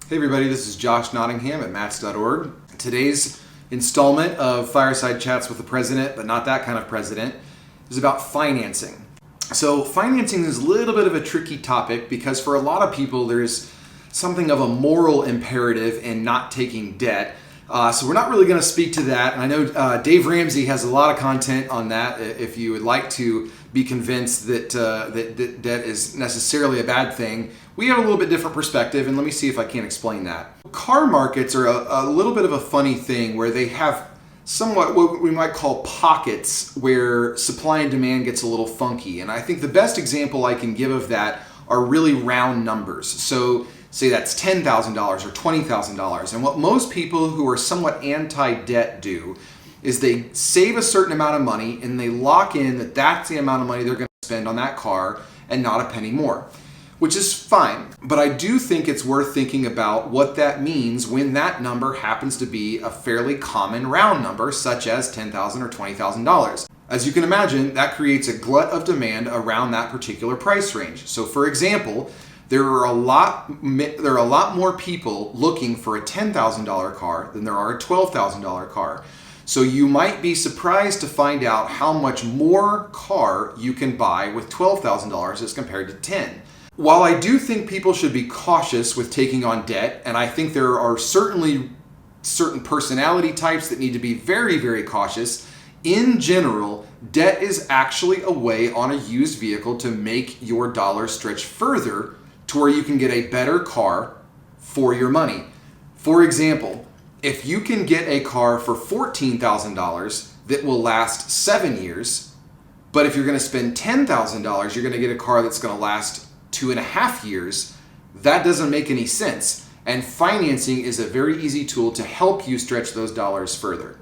Hey everybody, this is Josh Nottingham at Mats.org. Today's installment of Fireside Chats with the President, but not that kind of president, is about financing. So financing is a little bit of a tricky topic because for a lot of people there's something of a moral imperative in not taking debt. So we're not really going to speak to that. And I know Dave Ramsey has a lot of content on that. If you would like to be convinced that debt is necessarily a bad thing, we have a little bit different perspective, and let me see if I can explain that. Car markets are a little bit of a funny thing where they have somewhat what we might call pockets where supply and demand gets a little funky. And I think the best example I can give of that are really round numbers. So say that's $10,000 or $20,000. And what most people who are somewhat anti-debt do is they save a certain amount of money and they lock in that that's the amount of money they're going to spend on that car and not a penny more, which is fine. But I do think it's worth thinking about what that means when that number happens to be a fairly common round number, such as $10,000 or $20,000. As you can imagine, that creates a glut of demand around that particular price range. So for example, there are a lot more people looking for a $10,000 car than there are a $12,000 car. So you might be surprised to find out how much more car you can buy with $12,000 as compared to $10,000. While I do think people should be cautious with taking on debt, and I think there are certainly certain personality types that need to be very, very cautious, in general, debt is actually a way on a used vehicle to make your dollar stretch further to where you can get a better car for your money. For example, if you can get a car for $14,000 that will last 7 years, but if you're going to spend $10,000, you're going to get a car that's going to last 2.5 years, that doesn't make any sense. And financing is a very easy tool to help you stretch those dollars further.